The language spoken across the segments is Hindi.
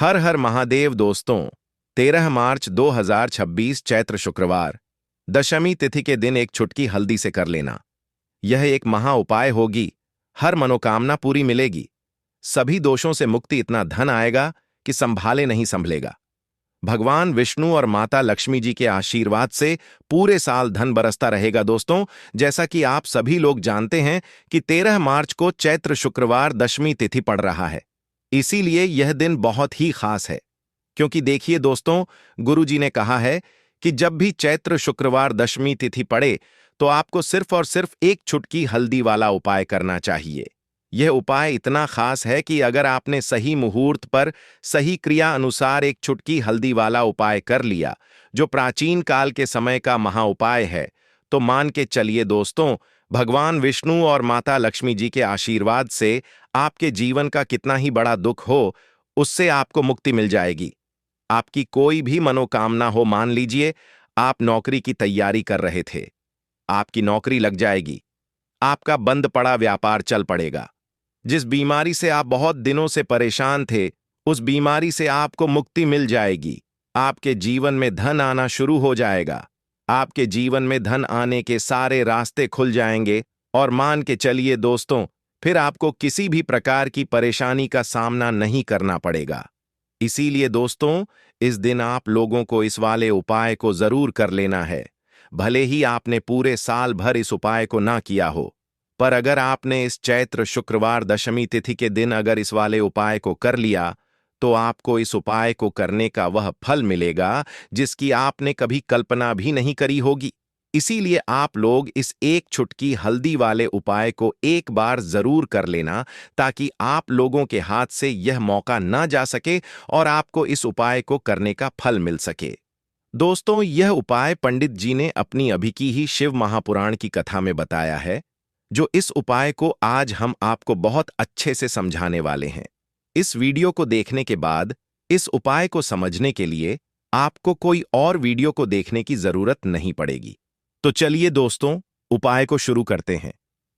हर हर महादेव दोस्तों। 13 मार्च 2026 चैत्र शुक्रवार दशमी तिथि के दिन एक चुटकी हल्दी से कर लेना। यह एक महा उपाय होगी। हर मनोकामना पूरी मिलेगी। सभी दोषों से मुक्ति, इतना धन आएगा कि संभाले नहीं संभलेगा। भगवान विष्णु और माता लक्ष्मी जी के आशीर्वाद से पूरे साल धन बरसता रहेगा। दोस्तों, जैसा कि आप सभी लोग जानते हैं कि 13 मार्च को चैत्र शुक्रवार दशमी तिथि पड़ रहा है। इसीलिए यह दिन बहुत ही खास है, क्योंकि देखिए दोस्तों, गुरु जी ने कहा है कि जब भी चैत्र शुक्रवार दशमी तिथि पड़े तो आपको सिर्फ और सिर्फ एक चुटकी हल्दी वाला उपाय करना चाहिए। यह उपाय इतना खास है कि अगर आपने सही मुहूर्त पर सही क्रिया अनुसार एक चुटकी हल्दी वाला उपाय कर लिया, जो प्राचीन काल के समय का महा उपाय है, तो मान के चलिए दोस्तों, भगवान विष्णु और माता लक्ष्मी जी के आशीर्वाद से आपके जीवन का कितना ही बड़ा दुख हो, उससे आपको मुक्ति मिल जाएगी। आपकी कोई भी मनोकामना हो, मान लीजिए आप नौकरी की तैयारी कर रहे थे, आपकी नौकरी लग जाएगी। आपका बंद पड़ा व्यापार चल पड़ेगा। जिस बीमारी से आप बहुत दिनों से परेशान थे, उस बीमारी से आपको मुक्ति मिल जाएगी। आपके जीवन में धन आना शुरू हो जाएगा। आपके जीवन में धन आने के सारे रास्ते खुल जाएंगे और मान के चलिए दोस्तों, फिर आपको किसी भी प्रकार की परेशानी का सामना नहीं करना पड़ेगा। इसीलिए दोस्तों, इस दिन आप लोगों को इस वाले उपाय को जरूर कर लेना है। भले ही आपने पूरे साल भर इस उपाय को ना किया हो, पर अगर आपने इस चैत्र शुक्रवार दशमी तिथि के दिन अगर इस वाले उपाय को कर लिया, तो आपको इस उपाय को करने का वह फल मिलेगा जिसकी आपने कभी कल्पना भी नहीं करी होगी। इसीलिए आप लोग इस एक चुटकी हल्दी वाले उपाय को एक बार जरूर कर लेना, ताकि आप लोगों के हाथ से यह मौका ना जा सके और आपको इस उपाय को करने का फल मिल सके। दोस्तों, यह उपाय पंडित जी ने अपनी अभी की ही शिव महापुराण की कथा में बताया है, जो इस उपाय को आज हम आपको बहुत अच्छे से समझाने वाले हैं। इस वीडियो को देखने के बाद इस उपाय को समझने के लिए आपको कोई और वीडियो को देखने की जरूरत नहीं पड़ेगी। तो चलिए दोस्तों, उपाय को शुरू करते हैं।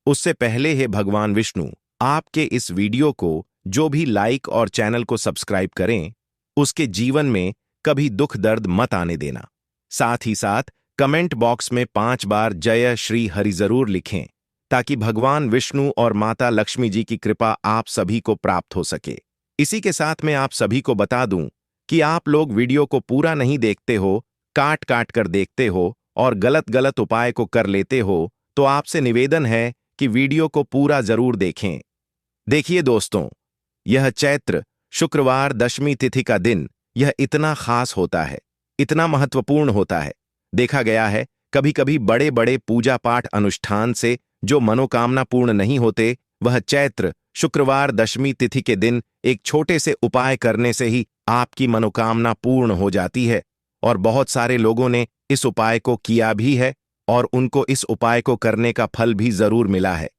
उससे पहले है भगवान विष्णु आपके इस वीडियो को जो भी लाइक और चैनल को सब्सक्राइब करें, उसके जीवन में कभी दुख दर्द मत आने देना। साथ ही साथ कमेंट बॉक्स में 5 बार जय श्री हरि जरूर लिखें, ताकि भगवान विष्णु और माता लक्ष्मी जी की कृपा आप सभी को प्राप्त हो सके। इसी के साथ मैं आप सभी को बता दूं कि आप लोग वीडियो को पूरा नहीं देखते हो, काट काट कर देखते हो और गलत गलत उपाय को कर लेते हो, तो आपसे निवेदन है कि वीडियो को पूरा जरूर देखें। देखिए दोस्तों, यह चैत्र शुक्रवार दशमी तिथि का दिन यह इतना खास होता है, इतना महत्वपूर्ण होता है। देखा गया है कभी कभी बड़े बड़े पूजा पाठ अनुष्ठान से जो मनोकामना पूर्ण नहीं होते, वह चैत्र शुक्रवार दशमी तिथि के दिन एक छोटे से उपाय करने से ही आपकी मनोकामना पूर्ण हो जाती है। और बहुत सारे लोगों ने इस उपाय को किया भी है और उनको इस उपाय को करने का फल भी जरूर मिला है।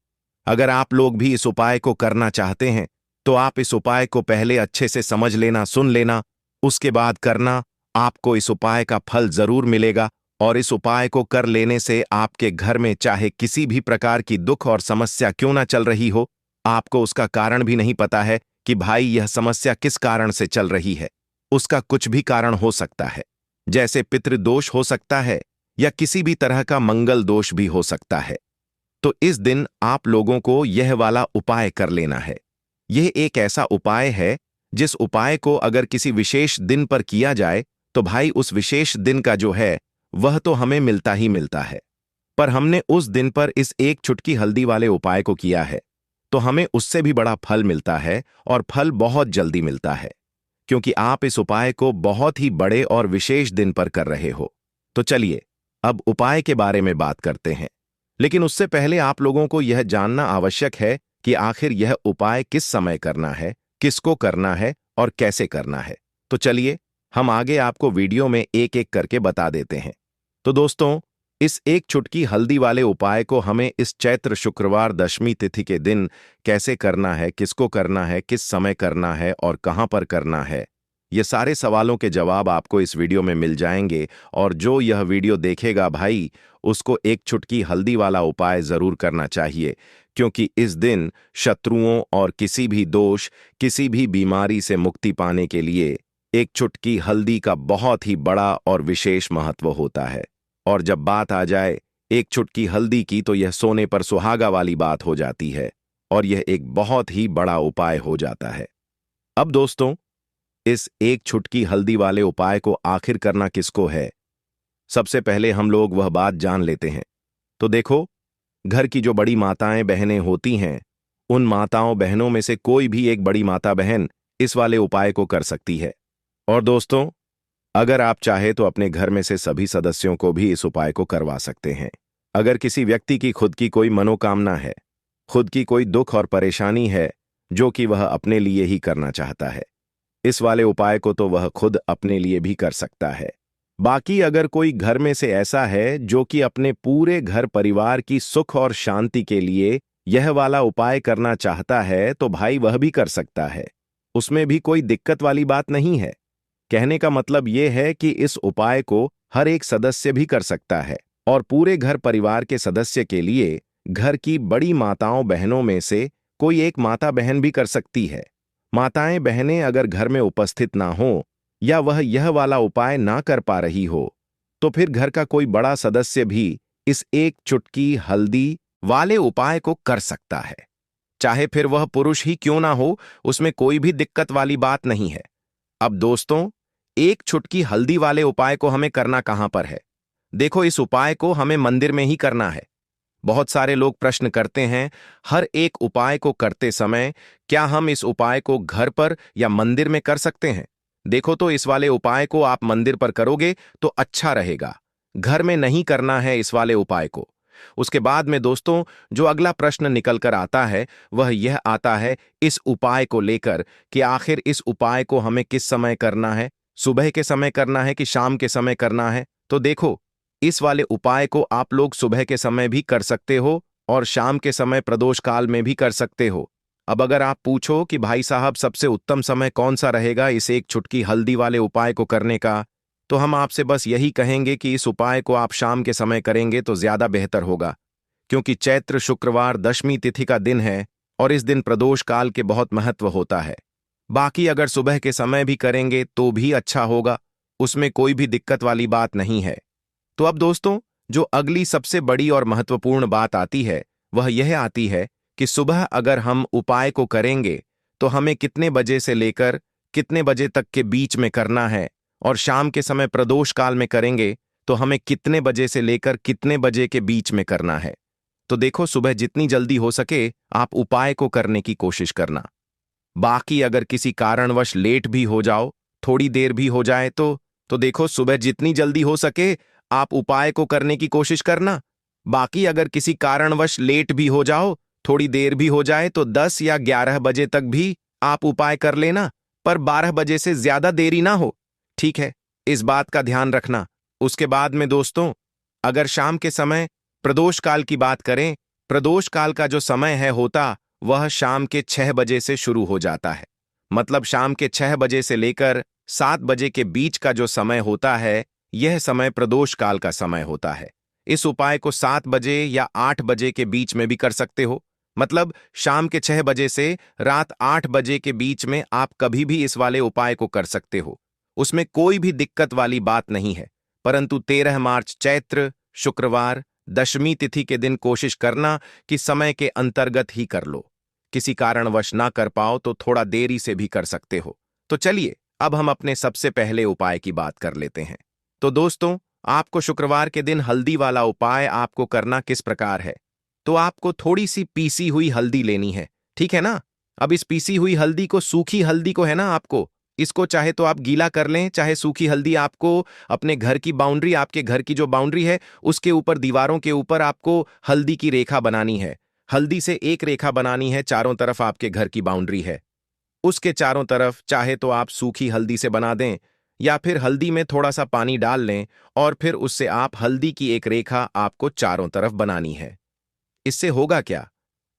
अगर आप लोग भी इस उपाय को करना चाहते हैं, तो आप इस उपाय को पहले अच्छे से समझ लेना, सुन लेना, उसके बाद करना। आपको इस उपाय का फल जरूर मिलेगा और इस उपाय को कर लेने से आपके घर में चाहे किसी भी प्रकार की दुख और समस्या क्यों ना चल रही हो, आपको उसका कारण भी नहीं पता है कि भाई यह समस्या किस कारण से चल रही है। उसका कुछ भी कारण हो सकता है, जैसे पितृदोष हो सकता है या किसी भी तरह का मंगल दोष भी हो सकता है। तो इस दिन आप लोगों को यह वाला उपाय कर लेना है। यह एक ऐसा उपाय है जिस उपाय को अगर किसी विशेष दिन पर किया जाए, तो भाई उस विशेष दिन का जो है वह तो हमें मिलता ही मिलता है। पर हमने उस दिन पर इस एक चुटकी हल्दी वाले उपाय को किया है, तो हमें उससे भी बड़ा फल मिलता है और फल बहुत जल्दी मिलता है, क्योंकि आप इस उपाय को बहुत ही बड़े और विशेष दिन पर कर रहे हो। तो चलिए अब उपाय के बारे में बात करते हैं। लेकिन उससे पहले आप लोगों को यह जानना आवश्यक है कि आखिर यह उपाय किस समय करना है, किसको करना है और कैसे करना है। तो चलिए हम आगे आपको वीडियो में एक एक करके बता देते हैं। तो दोस्तों, इस एक चुटकी हल्दी वाले उपाय को हमें इस चैत्र शुक्रवार दशमी तिथि के दिन कैसे करना है, किसको करना है, किस समय करना है और कहां पर करना है, ये सारे सवालों के जवाब आपको इस वीडियो में मिल जाएंगे और जो यह वीडियो देखेगा भाई, उसको एक चुटकी हल्दी वाला उपाय जरूर करना चाहिए, क्योंकि इस दिन शत्रुओं और किसी भी दोष, किसी भी बीमारी से मुक्ति पाने के लिए एक चुटकी हल्दी का बहुत ही बड़ा और विशेष महत्व होता है। और जब बात आ जाए एक चुटकी हल्दी की, तो यह सोने पर सुहागा वाली बात हो जाती है और यह एक बहुत ही बड़ा उपाय हो जाता है। अब दोस्तों, इस एक चुटकी हल्दी वाले उपाय को आखिर करना किसको है, सबसे पहले हम लोग वह बात जान लेते हैं। तो देखो, घर की जो बड़ी माताएं बहनें होती हैं, उन माताओं बहनों में से कोई भी एक बड़ी माता बहन इस वाले उपाय को कर सकती है। और दोस्तों, अगर आप चाहे तो अपने घर में से सभी सदस्यों को भी इस उपाय को करवा सकते हैं। अगर किसी व्यक्ति की खुद की कोई मनोकामना है, खुद की कोई दुख और परेशानी है जो कि वह अपने लिए ही करना चाहता है, इस वाले उपाय को तो वह खुद अपने लिए भी कर सकता है। बाकी अगर कोई घर में से ऐसा है जो कि अपने पूरे घर परिवार की सुख और शांति के लिए यह वाला उपाय करना चाहता है, तो भाई वह भी कर सकता है। उसमें भी कोई दिक्कत वाली बात नहीं है। कहने का मतलब यह है कि इस उपाय को हर एक सदस्य भी कर सकता है और पूरे घर परिवार के सदस्य के लिए घर की बड़ी माताओं बहनों में से कोई एक माता बहन भी कर सकती है। माताएं बहनें अगर घर में उपस्थित ना हो या वह यह वाला उपाय ना कर पा रही हो, तो फिर घर का कोई बड़ा सदस्य भी इस एक चुटकी हल्दी वाले उपाय को कर सकता है। चाहे फिर वह पुरुष ही क्यों ना हो, उसमें कोई भी दिक्कत वाली बात नहीं है। अब दोस्तों, एक चुटकी हल्दी वाले उपाय को हमें करना कहां पर है? देखो, इस उपाय को हमें मंदिर में ही करना है। बहुत सारे लोग प्रश्न करते हैं, हर एक उपाय को करते समय क्या हम इस उपाय को घर पर या मंदिर में कर सकते हैं? देखो, तो इस वाले उपाय को आप मंदिर पर करोगे तो अच्छा रहेगा। घर में नहीं करना है इस वाले उपाय को। उसके बाद में दोस्तों, जो अगला प्रश्न निकल कर आता है वह यह आता है इस उपाय को लेकर कि आखिर इस उपाय को हमें किस समय करना है, सुबह के समय करना है कि शाम के समय करना है? तो देखो, इस वाले उपाय को आप लोग सुबह के समय भी कर सकते हो और शाम के समय प्रदोष काल में भी कर सकते हो। अब अगर आप पूछो कि भाई साहब सबसे उत्तम समय कौन सा रहेगा इस एक चुटकी हल्दी वाले उपाय को करने का, तो हम आपसे बस यही कहेंगे कि इस उपाय को आप शाम के समय करेंगे तो ज्यादा बेहतर होगा, क्योंकि चैत्र शुक्रवार दशमी तिथि का दिन है और इस दिन प्रदोष काल के बहुत महत्व होता है। बाकी अगर सुबह के समय भी करेंगे तो भी अच्छा होगा, उसमें कोई भी दिक्कत वाली बात नहीं है। तो अब दोस्तों, जो अगली सबसे बड़ी और महत्वपूर्ण बात आती है वह यह आती है कि सुबह अगर हम उपाय को करेंगे तो हमें कितने बजे से लेकर कितने बजे तक के बीच में करना है, और शाम के समय प्रदोष काल में करेंगे तो हमें कितने बजे से लेकर कितने बजे के बीच में करना है। तो देखो, सुबह जितनी जल्दी हो सके आप उपाय को करने की कोशिश करना। बाकी अगर किसी कारणवश लेट भी हो जाओ, थोड़ी देर भी हो जाए तो देखो, सुबह जितनी जल्दी हो सके आप उपाय को करने की कोशिश करना। बाकी अगर किसी कारणवश लेट भी हो जाओ, थोड़ी देर भी हो जाए, तो 10 या 11 बजे तक भी आप उपाय कर लेना, पर 12 बजे से ज्यादा देरी ना हो। ठीक है, इस बात का ध्यान रखना। उसके बाद में दोस्तों, अगर शाम के समय प्रदोष काल की बात करें, प्रदोष काल का जो समय है होता वह शाम के 6 बजे से शुरू हो जाता है। मतलब शाम के 6 बजे से लेकर 7 बजे के बीच का जो समय होता है, यह समय प्रदोष काल का समय होता है। इस उपाय को 7 बजे या 8 बजे के बीच में भी कर सकते हो। मतलब शाम के 6 बजे से रात 8 बजे के बीच में आप कभी भी इस वाले उपाय को कर सकते हो, उसमें कोई भी दिक्कत वाली बात नहीं है। परंतु 13 मार्च चैत्र शुक्रवार दशमी तिथि के दिन कोशिश करना कि समय के अंतर्गत ही कर लो। किसी कारणवश ना कर पाओ तो थोड़ा देरी से भी कर सकते हो। तो चलिए, अब हम अपने सबसे पहले उपाय की बात कर लेते हैं। तो दोस्तों, आपको शुक्रवार के दिन हल्दी वाला उपाय आपको करना किस प्रकार है? तो आपको थोड़ी सी पीसी हुई हल्दी लेनी है, ठीक है ना? अब इस पीसी हुई हल्दी को, सूखी हल्दी को है ना, आपको इसको चाहे तो आप गीला कर लें, चाहे सूखी हल्दी आपको अपने घर की बाउंड्री, आपके घर की जो बाउंड्री है उसके ऊपर, दीवारों के ऊपर आपको हल्दी की रेखा बनानी है। हल्दी से एक रेखा बनानी है, चारों तरफ आपके घर की बाउंड्री है, उसके चारों तरफ चाहे तो आप सूखी हल्दी से बना दें या फिर हल्दी में थोड़ा सा पानी डाल लें और फिर उससे आप हल्दी की एक रेखा आपको चारों तरफ बनानी है। इससे होगा क्या?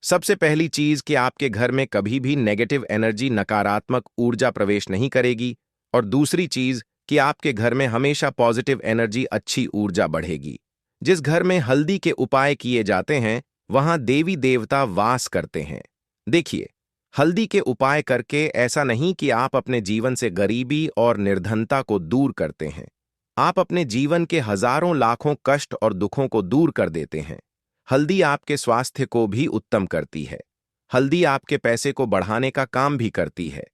सबसे पहली चीज कि आपके घर में कभी भी नेगेटिव एनर्जी, नकारात्मक ऊर्जा प्रवेश नहीं करेगी और दूसरी चीज कि आपके घर में हमेशा पॉजिटिव एनर्जी, अच्छी ऊर्जा बढ़ेगी। जिस घर में हल्दी के उपाय किए जाते हैं वहां देवी देवता वास करते हैं। देखिए, हल्दी के उपाय करके ऐसा नहीं कि आप अपने जीवन से गरीबी और निर्धनता को दूर करते हैं, आप अपने जीवन के हजारों लाखों कष्ट और दुखों को दूर कर देते हैं। हल्दी आपके स्वास्थ्य को भी उत्तम करती है। हल्दी आपके पैसे को बढ़ाने का काम भी करती है।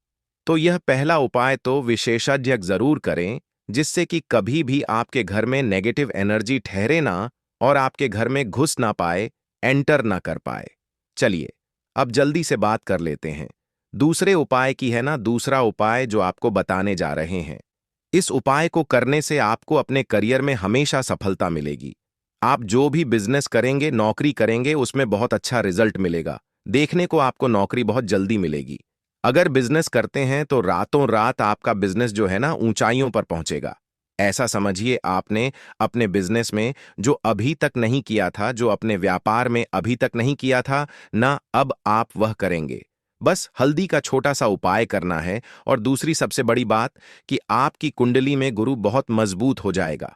तो यह पहला उपाय तो विशेषज्ञ जरूर करें, जिससे कि कभी भी आपके घर में नेगेटिव एनर्जी ठहरे ना और आपके घर में घुस ना पाए, एंटर ना कर पाए। चलिए, अब जल्दी से बात कर लेते हैं दूसरे उपाय की, है ना। दूसरा उपाय जो आपको बताने जा रहे हैं, इस उपाय को करने से आपको अपने करियर में हमेशा सफलता मिलेगी। आप जो भी बिजनेस करेंगे, नौकरी करेंगे, उसमें बहुत अच्छा रिजल्ट मिलेगा। देखने को आपको नौकरी बहुत जल्दी मिलेगी। अगर बिजनेस करते हैं तो रातों रात आपका बिजनेस जो है ना ऊंचाइयों पर पहुंचेगा। ऐसा समझिए, आपने अपने बिजनेस में जो अभी तक नहीं किया था, जो अपने व्यापार में अभी तक नहीं किया था ना, अब आप वह करेंगे। बस हल्दी का छोटा सा उपाय करना है। और दूसरी सबसे बड़ी बात कि आपकी कुंडली में गुरु बहुत मजबूत हो जाएगा।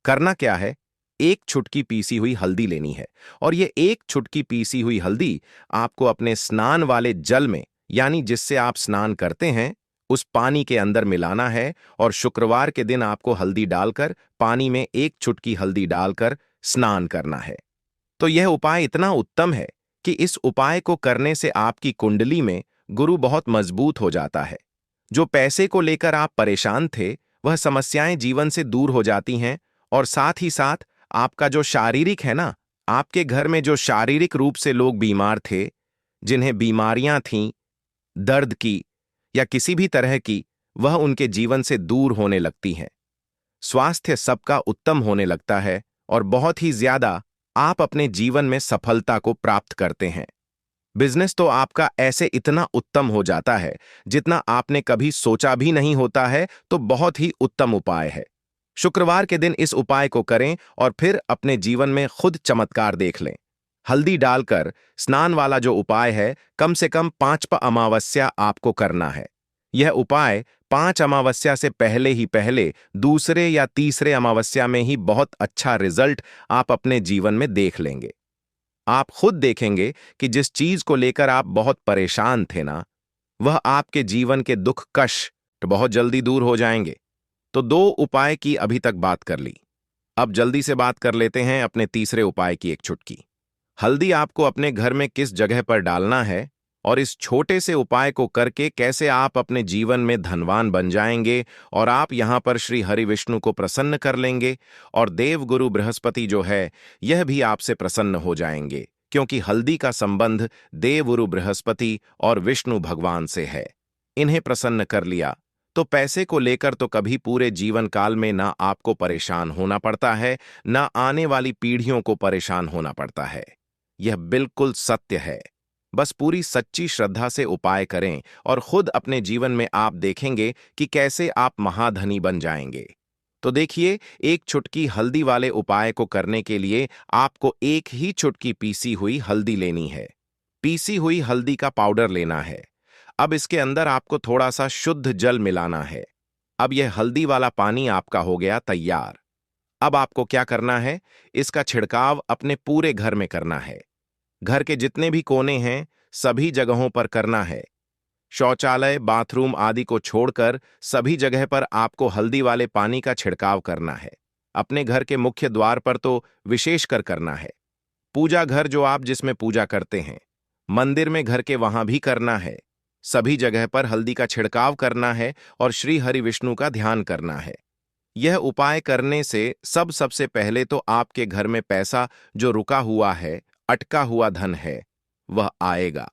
करना क्या है, एक चुटकी पीसी हुई हल्दी लेनी है। और ये एक चुटकी पीसी हुई हल्दी आपको अपने स्नान वाले जल में, यानी जिससे आप स्नान करते हैं, उस पानी के अंदर मिलाना है। और शुक्रवार के दिन आपको हल्दी डालकर, पानी में एक चुटकी हल्दी डालकर स्नान करना है। तो यह उपाय इतना उत्तम है कि इस उपाय को करने से आपकी कुंडली में गुरु बहुत मजबूत हो जाता है। जो पैसे को लेकर आप परेशान थे, वह समस्याएं जीवन से दूर हो जाती हैं। और साथ ही साथ आपका जो शारीरिक है ना, आपके घर में जो शारीरिक रूप से लोग बीमार थे, जिन्हें बीमारियां थीं, दर्द की या किसी भी तरह की, वह उनके जीवन से दूर होने लगती हैं। स्वास्थ्य सबका उत्तम होने लगता है और बहुत ही ज्यादा आप अपने जीवन में सफलता को प्राप्त करते हैं। बिजनेस तो आपका ऐसे इतना उत्तम हो जाता है जितना आपने कभी सोचा भी नहीं होता है। तो बहुत ही उत्तम उपाय है। शुक्रवार के दिन इस उपाय को करें और फिर अपने जीवन में खुद चमत्कार देख लें। हल्दी डालकर स्नान वाला जो उपाय है, कम से कम 5 अमावस्या आपको करना है। यह उपाय 5 अमावस्या से पहले ही पहले दूसरे या तीसरे अमावस्या में ही बहुत अच्छा रिजल्ट आप अपने जीवन में देख लेंगे। आप खुद देखेंगे कि जिस चीज को लेकर आप बहुत परेशान थे ना, वह आपके जीवन के दुख कष्ट बहुत जल्दी दूर हो जाएंगे। तो 2 उपाय की अभी तक बात कर ली। अब जल्दी से बात कर लेते हैं अपने तीसरे उपाय की, एक चुटकी। हल्दी आपको अपने घर में किस जगह पर डालना है और इस छोटे से उपाय को करके कैसे आप अपने जीवन में धनवान बन जाएंगे और आप यहां पर श्री हरि विष्णु को प्रसन्न कर लेंगे। और देवगुरु बृहस्पति जो है, यह भी आपसे प्रसन्न हो जाएंगे, क्योंकि हल्दी का संबंध देवगुरु बृहस्पति और विष्णु भगवान से है। इन्हें प्रसन्न कर लिया तो पैसे को लेकर तो कभी पूरे जीवन काल में ना आपको परेशान होना पड़ता है, ना आने वाली पीढ़ियों को परेशान होना पड़ता है। यह बिल्कुल सत्य है। बस पूरी सच्ची श्रद्धा से उपाय करें और खुद अपने जीवन में आप देखेंगे कि कैसे आप महाधनी बन जाएंगे। तो देखिए, एक चुटकी हल्दी वाले उपाय को करने के लिए आपको एक ही चुटकी पीसी हुई हल्दी लेनी है। पीसी हुई हल्दी का पाउडर लेना है। अब इसके अंदर आपको थोड़ा सा शुद्ध जल मिलाना है। अब यह हल्दी वाला पानी आपका हो गया तैयार। अब आपको क्या करना है, इसका छिड़काव अपने पूरे घर में करना है। घर के जितने भी कोने हैं, सभी जगहों पर करना है। शौचालय, बाथरूम आदि को छोड़कर सभी जगह पर आपको हल्दी वाले पानी का छिड़काव करना है। अपने घर के मुख्य द्वार पर तो विशेषकर करना है। पूजा घर जो आप जिसमें पूजा करते हैं, मंदिर में घर के वहां भी करना है। सभी जगह पर हल्दी का छिड़काव करना है और श्री हरि विष्णु का ध्यान करना है। यह उपाय करने से सबसे पहले तो आपके घर में पैसा जो रुका हुआ है, अटका हुआ धन है, वह आएगा।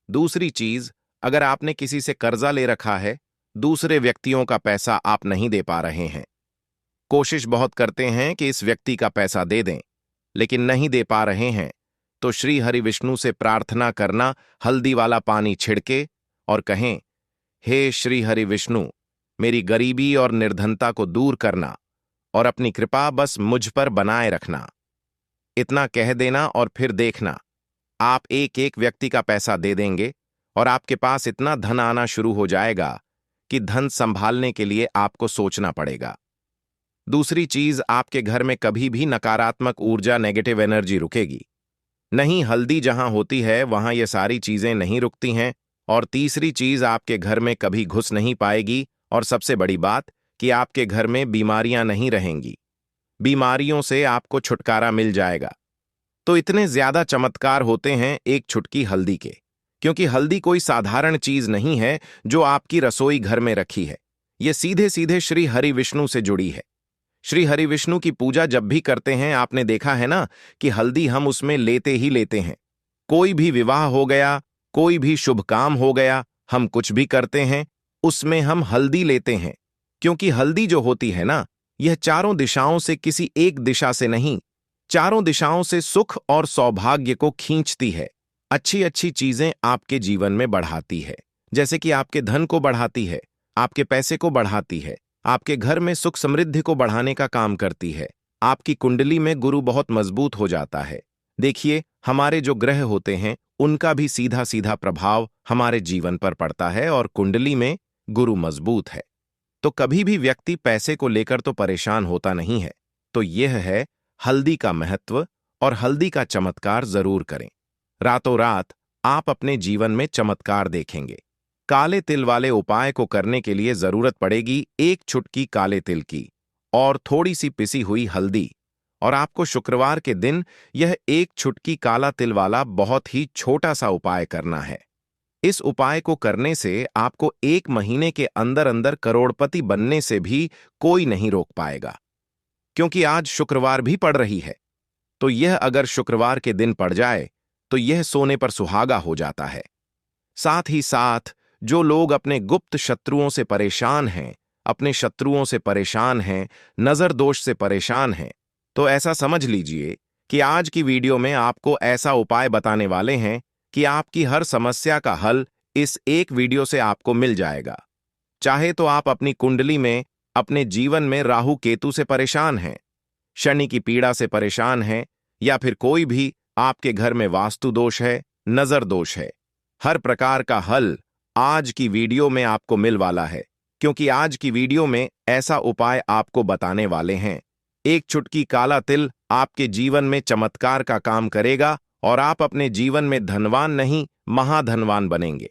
दूसरी चीज, अगर आपने किसी से कर्जा ले रखा है, दूसरे व्यक्तियों का पैसा आप नहीं दे पा रहे हैं, कोशिश बहुत करते हैं कि इस व्यक्ति का पैसा दे दें, लेकिन नहीं दे पा रहे हैं, तो श्री हरि विष्णु से प्रार्थना करना, हल्दी वाला पानी छिड़के और कहें, हे श्री हरि विष्णु, मेरी गरीबी और निर्धनता को दूर करना और अपनी कृपा बस मुझ पर बनाए रखना। इतना कह देना और फिर देखना, आप एक एक व्यक्ति का पैसा दे देंगे और आपके पास इतना धन आना शुरू हो जाएगा कि धन संभालने के लिए आपको सोचना पड़ेगा। दूसरी चीज, आपके घर में कभी भी नकारात्मक ऊर्जा, नेगेटिव एनर्जी रुकेगी नहीं। हल्दी जहां होती है वहां ये सारी चीजें नहीं रुकती हैं। और तीसरी चीज, आपके घर में कभी घुस नहीं पाएगी। और सबसे बड़ी बात कि आपके घर में बीमारियां नहीं रहेंगी। बीमारियों से आपको छुटकारा मिल जाएगा। तो इतने ज्यादा चमत्कार होते हैं एक चुटकी हल्दी के, क्योंकि हल्दी कोई साधारण चीज नहीं है जो आपकी रसोई घर में रखी है। ये सीधे सीधे श्री हरि विष्णु से जुड़ी है। श्री हरि विष्णु की पूजा जब भी करते हैं, आपने देखा है ना कि हल्दी हम उसमें लेते ही लेते हैं। कोई भी विवाह हो गया, कोई भी शुभ काम हो गया, हम कुछ भी करते हैं उसमें हम हल्दी लेते हैं। क्योंकि हल्दी जो होती है ना, यह चारों दिशाओं से, किसी एक दिशा से नहीं, चारों दिशाओं से सुख और सौभाग्य को खींचती है। अच्छी अच्छी चीजें आपके जीवन में बढ़ाती है, जैसे कि आपके धन को बढ़ाती है, आपके पैसे को बढ़ाती है, आपके घर में सुख समृद्धि को बढ़ाने का काम करती है। आपकी कुंडली में गुरु बहुत मजबूत हो जाता है। देखिए, हमारे जो ग्रह होते हैं उनका भी सीधा सीधा प्रभाव हमारे जीवन पर पड़ता है, और कुंडली में गुरु मजबूत है तो कभी भी व्यक्ति पैसे को लेकर तो परेशान होता नहीं है। तो यह है हल्दी का महत्व, और हल्दी का चमत्कार जरूर करें। रातों रात आप अपने जीवन में चमत्कार देखेंगे। काले तिल वाले उपाय को करने के लिए जरूरत पड़ेगी एक चुटकी काले तिल की और थोड़ी सी पिसी हुई हल्दी। और आपको शुक्रवार के दिन यह एक चुटकी काला तिल वाला बहुत ही छोटा सा उपाय करना है। इस उपाय को करने से आपको 1 महीने के अंदर अंदर करोड़पति बनने से भी कोई नहीं रोक पाएगा। क्योंकि आज शुक्रवार भी पड़ रही है, तो यह अगर शुक्रवार के दिन पड़ जाए तो यह सोने पर सुहागा हो जाता है। साथ ही साथ जो लोग अपने गुप्त शत्रुओं से परेशान हैं, अपने शत्रुओं से परेशान हैं, नजर दोष से परेशान हैं, तो ऐसा समझ लीजिए कि आज की वीडियो में आपको ऐसा उपाय बताने वाले हैं कि आपकी हर समस्या का हल इस एक वीडियो से आपको मिल जाएगा। चाहे तो आप अपनी कुंडली में, अपने जीवन में राहु केतु से परेशान हैं, शनि की पीड़ा से परेशान हैं, या फिर कोई भी आपके घर में वास्तु दोष है, नजर दोष है, हर प्रकार का हल आज की वीडियो में आपको मिल वाला है। क्योंकि आज की वीडियो में ऐसा उपाय आपको बताने वाले हैं। एक चुटकी काला तिल आपके जीवन में चमत्कार का काम करेगा और आप अपने जीवन में धनवान नहीं, महाधनवान बनेंगे।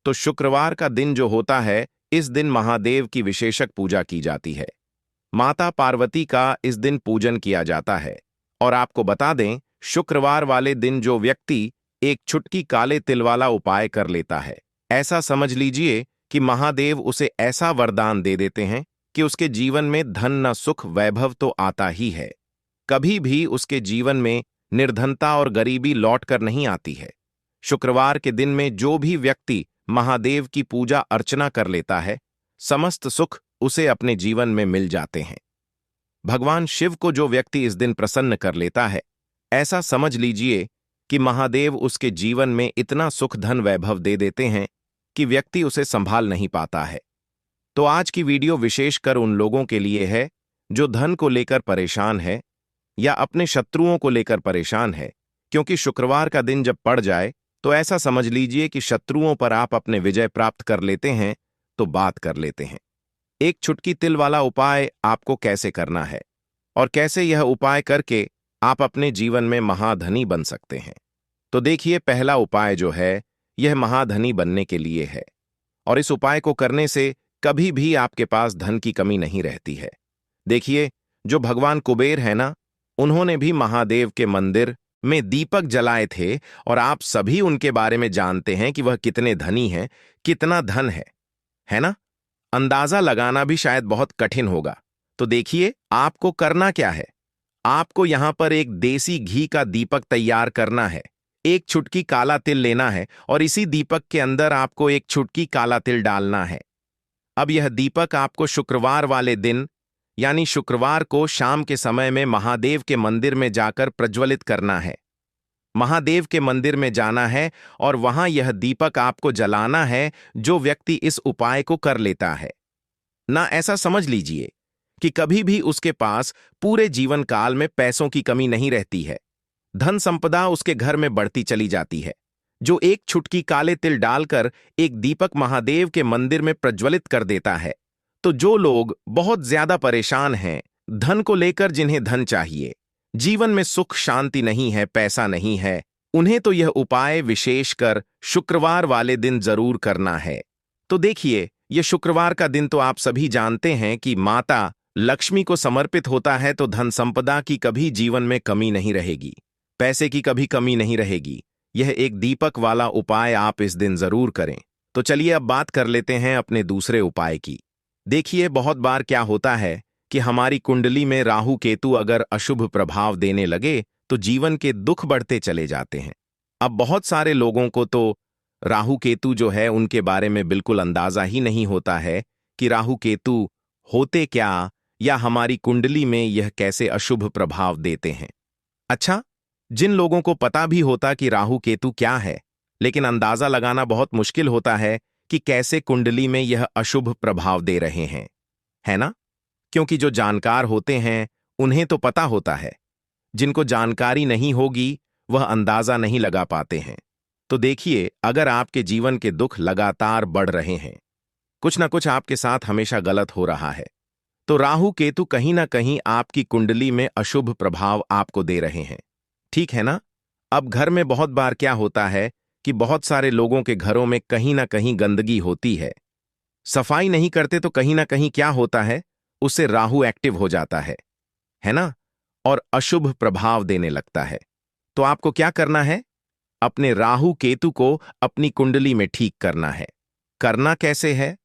तो शुक्रवार का दिन जो होता है, इस दिन महादेव की विशेषक पूजा की जाती है। माता पार्वती का इस दिन पूजन किया जाता है। और आपको बता दें, शुक्रवार वाले दिन जो व्यक्ति एक चुटकी काले तिल वाला उपाय कर लेता है, ऐसा समझ लीजिए कि महादेव उसे ऐसा वरदान दे देते हैं कि उसके जीवन में धन न सुख वैभव तो आता ही है, कभी भी उसके जीवन में निर्धनता और गरीबी लौट कर नहीं आती है। शुक्रवार के दिन में जो भी व्यक्ति महादेव की पूजा अर्चना कर लेता है, समस्त सुख उसे अपने जीवन में मिल जाते हैं। भगवान शिव को जो व्यक्ति इस दिन प्रसन्न कर लेता है, ऐसा समझ लीजिए कि महादेव उसके जीवन में इतना सुख धन वैभव दे देते हैं कि व्यक्ति उसे संभाल नहीं पाता है। तो आज की वीडियो विशेषकर उन लोगों के लिए है जो धन को लेकर परेशान है या अपने शत्रुओं को लेकर परेशान है। क्योंकि शुक्रवार का दिन जब पड़ जाए तो ऐसा समझ लीजिए कि शत्रुओं पर आप अपने विजय प्राप्त कर लेते हैं, तो बात कर लेते हैं। एक चुटकी तिल वाला उपाय आपको कैसे करना है और कैसे यह उपाय करके आप अपने जीवन में महाधनी बन सकते हैं। तो देखिए, पहला उपाय जो है यह महाधनी बनने के लिए है, और इस उपाय को करने से कभी भी आपके पास धन की कमी नहीं रहती है। देखिए, जो भगवान कुबेर है ना, उन्होंने भी महादेव के मंदिर में दीपक जलाए थे, और आप सभी उनके बारे में जानते हैं कि वह कितने धनी हैं, कितना धन है ना? अंदाजा लगाना भी शायद बहुत कठिन होगा। तो देखिए, आपको करना क्या है। आपको यहां पर एक देसी घी का दीपक तैयार करना है, एक चुटकी काला तिल लेना है, और इसी दीपक के अंदर आपको एक चुटकी काला तिल डालना है। अब यह दीपक आपको शुक्रवार वाले दिन, यानी शुक्रवार को शाम के समय में महादेव के मंदिर में जाकर प्रज्वलित करना है। महादेव के मंदिर में जाना है और वहां यह दीपक आपको जलाना है, जो व्यक्ति इस उपाय को कर लेता है ना। ऐसा समझ लीजिए कि कभी भी उसके पास पूरे जीवन काल में पैसों की कमी नहीं रहती है। धन संपदा उसके घर में बढ़ती चली जाती है। जो एक छुटकी काले तिल डालकर एक दीपक महादेव के मंदिर में प्रज्वलित कर देता है। तो जो लोग बहुत ज्यादा परेशान हैं, धन को लेकर, जिन्हें धन चाहिए, जीवन में सुख शांति नहीं है, पैसा नहीं है, उन्हें तो यह उपाय विशेषकर शुक्रवार वाले दिन जरूर करना है। तो देखिए, यह शुक्रवार का दिन तो आप सभी जानते हैं कि माता लक्ष्मी को समर्पित होता है, तो धन संपदा की कभी जीवन में कमी नहीं रहेगी, पैसे की कभी कमी नहीं रहेगी। यह एक दीपक वाला उपाय आप इस दिन जरूर करें। तो चलिए अब बात कर लेते हैं अपने दूसरे उपाय की। देखिए, बहुत बार क्या होता है कि हमारी कुंडली में राहु केतु अगर अशुभ प्रभाव देने लगे तो जीवन के दुख बढ़ते चले जाते हैं। अब बहुत सारे लोगों को तो राहु केतु जो है उनके बारे में बिल्कुल अंदाजा ही नहीं होता है कि राहु केतु होते क्या, या हमारी कुंडली में यह कैसे अशुभ प्रभाव देते हैं। अच्छा, जिन लोगों को पता भी होता कि राहु केतु क्या है, लेकिन अंदाजा लगाना बहुत मुश्किल होता है कि कैसे कुंडली में यह अशुभ प्रभाव दे रहे हैं, है ना? क्योंकि जो जानकार होते हैं उन्हें तो पता होता है, जिनको जानकारी नहीं होगी वह अंदाजा नहीं लगा पाते हैं। तो देखिए, अगर आपके जीवन के दुख लगातार बढ़ रहे हैं, कुछ ना कुछ आपके साथ हमेशा गलत हो रहा है, तो राहु केतु कहीं ना कहीं आपकी कुंडली में अशुभ प्रभाव आपको दे रहे हैं। ठीक है ना? अब घर में बहुत बार क्या होता है कि बहुत सारे लोगों के घरों में कहीं ना कहीं गंदगी होती है, सफाई नहीं करते, तो कहीं ना कहीं क्या होता है, उससे राहु एक्टिव हो जाता है ना? और अशुभ प्रभाव देने लगता है। तो आपको क्या करना है? अपने राहु केतु को अपनी कुंडली में ठीक करना है। करना कैसे है?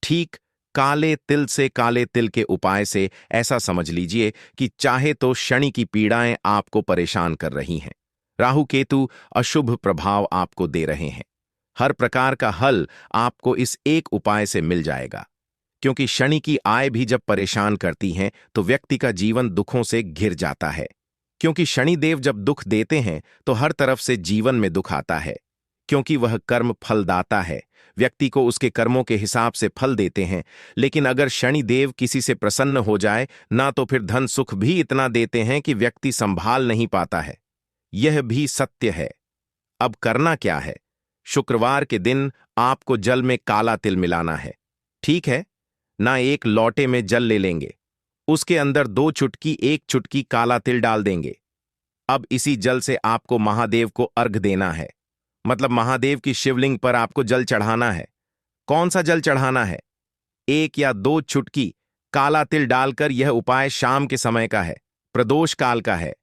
ठीक काले तिल से, काले तिल के उपाय से। ऐसा समझ लीजिए कि चाहे तो शनि की पीड़ाएं आपको परेशान कर रही हैं, राहु केतु अशुभ प्रभाव आपको दे रहे हैं, हर प्रकार का हल आपको इस एक उपाय से मिल जाएगा। क्योंकि शनि की आय भी जब परेशान करती हैं तो व्यक्ति का जीवन दुखों से घिर जाता है। क्योंकि शनि देव जब दुख देते हैं तो हर तरफ से जीवन में दुख आता है। क्योंकि वह कर्म फलदाता है, व्यक्ति को उसके कर्मों के हिसाब से फल देते हैं। लेकिन अगर शनि देव किसी से प्रसन्न हो जाए ना, तो फिर धन सुख भी इतना देते हैं कि व्यक्ति संभाल नहीं पाता है। यह भी सत्य है। अब करना क्या है? शुक्रवार के दिन आपको जल में काला तिल मिलाना है। ठीक है ना? एक लोटे में जल ले लेंगे, उसके अंदर 2 चुटकी 1 चुटकी काला तिल डाल देंगे। अब इसी जल से आपको महादेव को अर्घ देना है, मतलब महादेव की शिवलिंग पर आपको जल चढ़ाना है। कौन सा जल चढ़ाना है? 1 या 2 चुटकी काला तिल डालकर। यह उपाय शाम के समय का है, प्रदोष काल का है।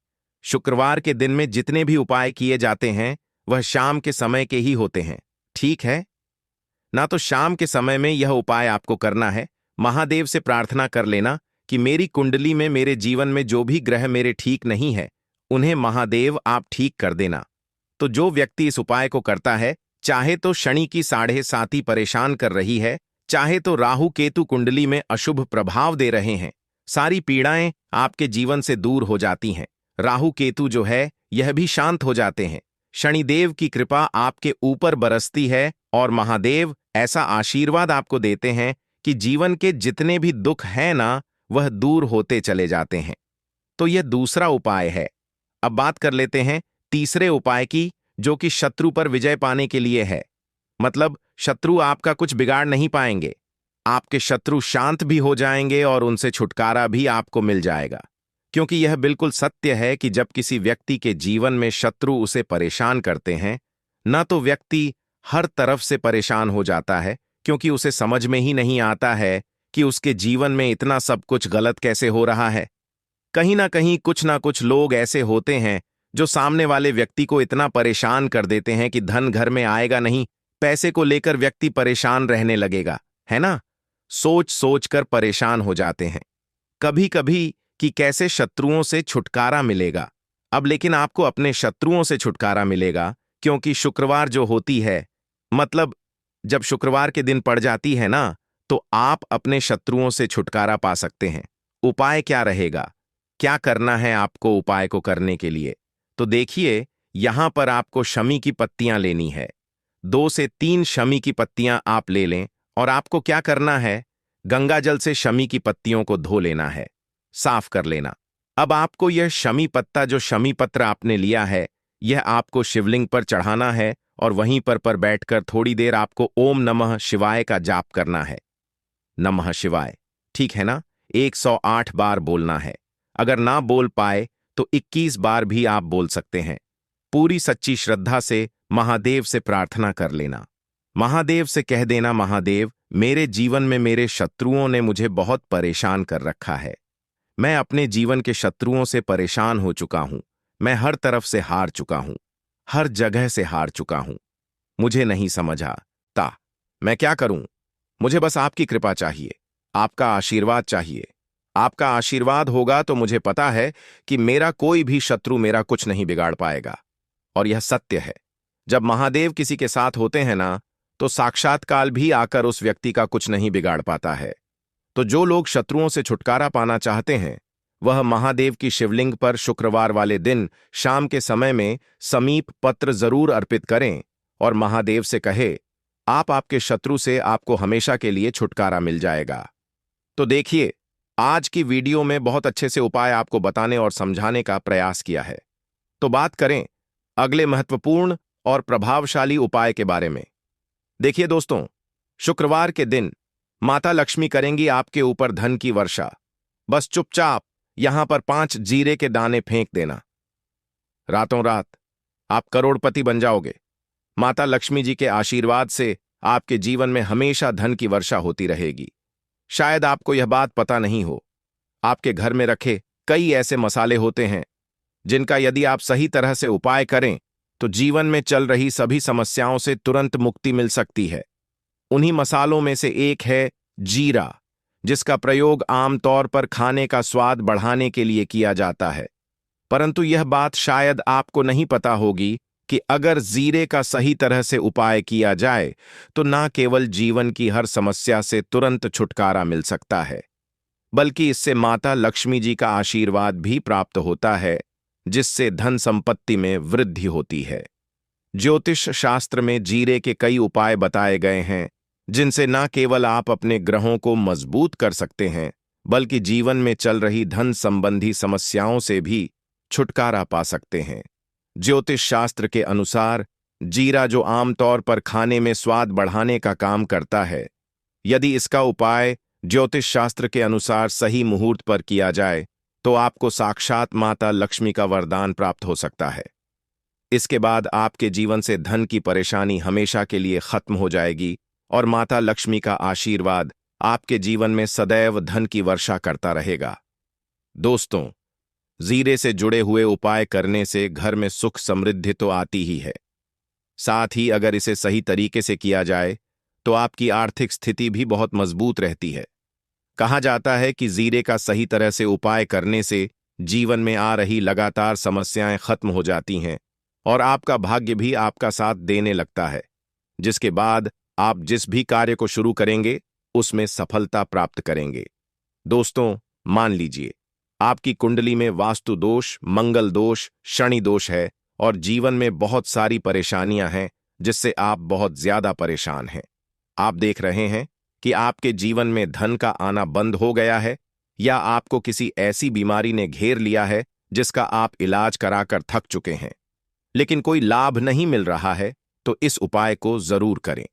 शुक्रवार के दिन में जितने भी उपाय किए जाते हैं वह शाम के समय के ही होते हैं। ठीक है ना? तो शाम के समय में यह उपाय आपको करना है। महादेव से प्रार्थना कर लेना कि मेरी कुंडली में, मेरे जीवन में जो भी ग्रह मेरे ठीक नहीं है, उन्हें महादेव आप ठीक कर देना। तो जो व्यक्ति इस उपाय को करता है, चाहे तो शनि की 7.5 परेशान कर रही है, चाहे तो राहु केतु कुंडली में अशुभ प्रभाव दे रहे हैं, सारी पीड़ाएं आपके जीवन से दूर हो जाती हैं। राहु केतु जो है यह भी शांत हो जाते हैं। शनिदेव की कृपा आपके ऊपर बरसती है और महादेव ऐसा आशीर्वाद आपको देते हैं कि जीवन के जितने भी दुख हैं ना, वह दूर होते चले जाते हैं। तो यह दूसरा उपाय है। अब बात कर लेते हैं तीसरे उपाय की, जो कि शत्रु पर विजय पाने के लिए है। मतलब शत्रु आपका कुछ बिगाड़ नहीं पाएंगे, आपके शत्रु शांत भी हो जाएंगे और उनसे छुटकारा भी आपको मिल जाएगा। क्योंकि यह बिल्कुल सत्य है कि जब किसी व्यक्ति के जीवन में शत्रु उसे परेशान करते हैं ना, तो व्यक्ति हर तरफ से परेशान हो जाता है, क्योंकि उसे समझ में ही नहीं आता है कि उसके जीवन में इतना सब कुछ गलत कैसे हो रहा है। कहीं ना कुछ लोग ऐसे होते हैं जो सामने वाले व्यक्ति को इतना परेशान कर देते हैं कि धन घर में आएगा नहीं, पैसे को लेकर व्यक्ति परेशान रहने लगेगा, है ना? सोच सोच कर परेशान हो जाते हैं कभी कभी कि कैसे शत्रुओं से छुटकारा मिलेगा। अब लेकिन आपको अपने शत्रुओं से छुटकारा मिलेगा, क्योंकि शुक्रवार जो होती है, मतलब जब शुक्रवार के दिन पड़ जाती है ना, तो आप अपने शत्रुओं से छुटकारा पा सकते हैं। उपाय क्या रहेगा? क्या करना है आपको उपाय को करने के लिए? तो देखिए, यहां पर आपको शमी की पत्तियां लेनी है। 2 से 3 शमी की पत्तियां आप ले लें और आपको क्या करना है? गंगा जल से शमी की पत्तियों को धो लेना है, साफ कर लेना। अब आपको यह शमी पत्ता, जो शमी पत्र आपने लिया है, यह आपको शिवलिंग पर चढ़ाना है और वहीं पर बैठकर थोड़ी देर आपको ओम नमः शिवाय का जाप करना है। नमः शिवाय, ठीक है ना? 108 बार बोलना है। अगर ना बोल पाए तो 21 बार भी आप बोल सकते हैं। पूरी सच्ची श्रद्धा से महादेव से प्रार्थना कर लेना। महादेव से कह देना, महादेव, मेरे जीवन में मेरे शत्रुओं ने मुझे बहुत परेशान कर रखा है। मैं अपने जीवन के शत्रुओं से परेशान हो चुका हूं। मैं हर तरफ से हार चुका हूं। हर जगह से हार चुका हूं। मुझे नहीं समझ आता मैं क्या करूं। मुझे बस आपकी कृपा चाहिए, आपका आशीर्वाद चाहिए। आपका आशीर्वाद होगा तो मुझे पता है कि मेरा कोई भी शत्रु मेरा कुछ नहीं बिगाड़ पाएगा। और यह सत्य है। जब महादेव किसी के साथ होते हैं ना, तो साक्षात काल भी आकर उस व्यक्ति का कुछ नहीं बिगाड़ पाता है। तो जो लोग शत्रुओं से छुटकारा पाना चाहते हैं, वह महादेव की शिवलिंग पर शुक्रवार वाले दिन शाम के समय में समीप पत्र जरूर अर्पित करें और महादेव से कहे, आपके शत्रु से आपको हमेशा के लिए छुटकारा मिल जाएगा। तो देखिए, आज की वीडियो में बहुत अच्छे से उपाय आपको बताने और समझाने का प्रयास किया है। तो बात करें अगले महत्वपूर्ण और प्रभावशाली उपाय के बारे में। देखिए दोस्तों, शुक्रवार के दिन माता लक्ष्मी करेंगी आपके ऊपर धन की वर्षा। बस चुपचाप यहां पर 5 जीरे के दाने फेंक देना। रातों रात आप करोड़पति बन जाओगे। माता लक्ष्मी जी के आशीर्वाद से आपके जीवन में हमेशा धन की वर्षा होती रहेगी। शायद आपको यह बात पता नहीं हो, आपके घर में रखे कई ऐसे मसाले होते हैं जिनका यदि आप सही तरह से उपाय करें तो जीवन में चल रही सभी समस्याओं से तुरंत मुक्ति मिल सकती है। उन्हीं मसालों में से एक है जीरा, जिसका प्रयोग आमतौर पर खाने का स्वाद बढ़ाने के लिए किया जाता है। परंतु यह बात शायद आपको नहीं पता होगी कि अगर जीरे का सही तरह से उपाय किया जाए तो न केवल जीवन की हर समस्या से तुरंत छुटकारा मिल सकता है, बल्कि इससे माता लक्ष्मी जी का आशीर्वाद भी प्राप्त होता है, जिससे धन संपत्ति में वृद्धि होती है। ज्योतिष शास्त्र में जीरे के कई उपाय बताए गए हैं, जिनसे न केवल आप अपने ग्रहों को मजबूत कर सकते हैं, बल्कि जीवन में चल रही धन संबंधी समस्याओं से भी छुटकारा पा सकते हैं। ज्योतिष शास्त्र के अनुसार जीरा, जो आमतौर पर खाने में स्वाद बढ़ाने का काम करता है, यदि इसका उपाय ज्योतिष शास्त्र के अनुसार सही मुहूर्त पर किया जाए तो आपको साक्षात माता लक्ष्मी का वरदान प्राप्त हो सकता है। इसके बाद आपके जीवन से धन की परेशानी हमेशा के लिए खत्म हो जाएगी और माता लक्ष्मी का आशीर्वाद आपके जीवन में सदैव धन की वर्षा करता रहेगा। दोस्तों, जीरे से जुड़े हुए उपाय करने से घर में सुख समृद्धि तो आती ही है, साथ ही अगर इसे सही तरीके से किया जाए तो आपकी आर्थिक स्थिति भी बहुत मजबूत रहती है। कहा जाता है कि जीरे का सही तरह से उपाय करने से जीवन में आ रही लगातार समस्याएं खत्म हो जाती हैं और आपका भाग्य भी आपका साथ देने लगता है, जिसके बाद आप जिस भी कार्य को शुरू करेंगे उसमें सफलता प्राप्त करेंगे। दोस्तों, मान लीजिए आपकी कुंडली में वास्तु दोष, मंगल दोष, शनि दोष है और जीवन में बहुत सारी परेशानियां हैं जिससे आप बहुत ज्यादा परेशान हैं। आप देख रहे हैं कि आपके जीवन में धन का आना बंद हो गया है या आपको किसी ऐसी बीमारी ने घेर लिया है जिसका आप इलाज कराकर थक चुके हैं, लेकिन कोई लाभ नहीं मिल रहा है, तो इस उपाय को जरूर करें।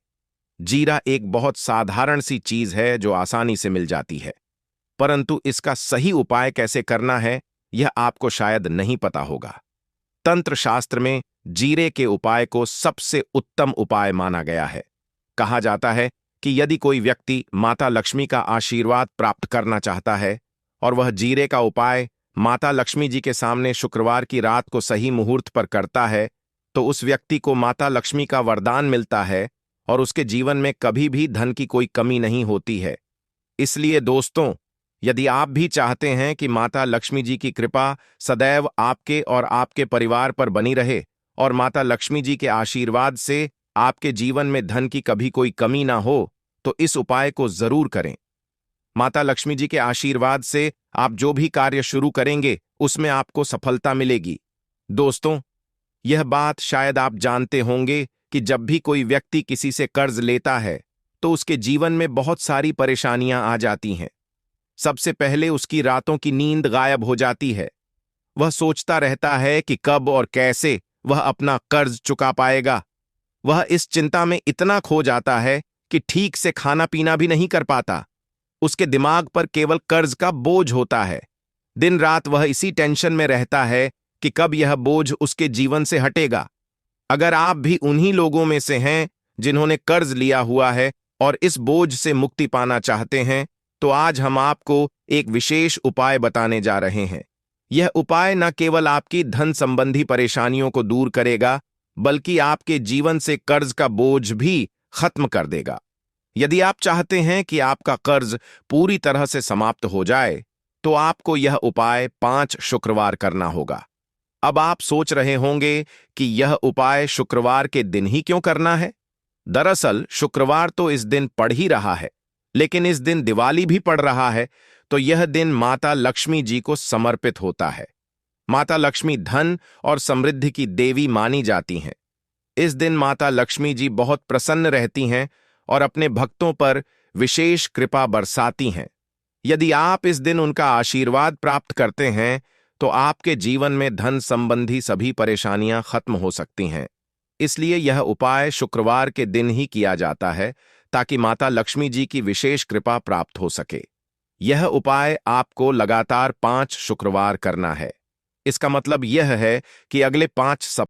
जीरा एक बहुत साधारण सी चीज है जो आसानी से मिल जाती है, परंतु इसका सही उपाय कैसे करना है यह आपको शायद नहीं पता होगा। तंत्र शास्त्र में जीरे के उपाय को सबसे उत्तम उपाय माना गया है। कहा जाता है कि यदि कोई व्यक्ति माता लक्ष्मी का आशीर्वाद प्राप्त करना चाहता है और वह जीरे का उपाय माता लक्ष्मी जी के सामने शुक्रवार की रात को सही मुहूर्त पर करता है, तो उस व्यक्ति को माता लक्ष्मी का वरदान मिलता है और उसके जीवन में कभी भी धन की कोई कमी नहीं होती है। इसलिए दोस्तों, यदि आप भी चाहते हैं कि माता लक्ष्मी जी की कृपा सदैव आपके और आपके परिवार पर बनी रहे और माता लक्ष्मी जी के आशीर्वाद से आपके जीवन में धन की कभी कोई कमी ना हो, तो इस उपाय को जरूर करें। माता लक्ष्मी जी के आशीर्वाद से आप जो भी कार्य शुरू करेंगे उसमें आपको सफलता मिलेगी। दोस्तों, यह बात शायद आप जानते होंगे कि जब भी कोई व्यक्ति किसी से कर्ज लेता है तो उसके जीवन में बहुत सारी परेशानियां आ जाती हैं। सबसे पहले उसकी रातों की नींद गायब हो जाती है। वह सोचता रहता है कि कब और कैसे वह अपना कर्ज चुका पाएगा। वह इस चिंता में इतना खो जाता है कि ठीक से खाना पीना भी नहीं कर पाता। उसके दिमाग पर केवल कर्ज का बोझ होता है। दिन रात वह इसी टेंशन में रहता है कि कब यह बोझ उसके जीवन से हटेगा। अगर आप भी उन्हीं लोगों में से हैं जिन्होंने कर्ज लिया हुआ है और इस बोझ से मुक्ति पाना चाहते हैं, तो आज हम आपको एक विशेष उपाय बताने जा रहे हैं। यह उपाय न केवल आपकी धन संबंधी परेशानियों को दूर करेगा, बल्कि आपके जीवन से कर्ज का बोझ भी खत्म कर देगा। यदि आप चाहते हैं कि आपका कर्ज पूरी तरह से समाप्त हो जाए, तो आपको यह उपाय 5 शुक्रवार करना होगा। अब आप सोच रहे होंगे कि यह उपाय शुक्रवार के दिन ही क्यों करना है? दरअसल शुक्रवार तो इस दिन पड़ ही रहा है, लेकिन इस दिन दिवाली भी पड़ रहा है, तो यह दिन माता लक्ष्मी जी को समर्पित होता है। माता लक्ष्मी धन और समृद्धि की देवी मानी जाती हैं। इस दिन माता लक्ष्मी जी बहुत प्रसन्न रहती हैं और अपने भक्तों पर विशेष कृपा बरसाती हैं। यदि आप इस दिन उनका आशीर्वाद प्राप्त करते हैं, तो आपके जीवन में धन संबंधी सभी परेशानियां खत्म हो सकती हैं। इसलिए यह उपाय शुक्रवार के दिन ही किया जाता है, ताकि माता लक्ष्मी जी की विशेष कृपा प्राप्त हो सके। यह उपाय आपको लगातार 5 शुक्रवार करना है। इसका मतलब यह है कि अगले 5 सप्ताह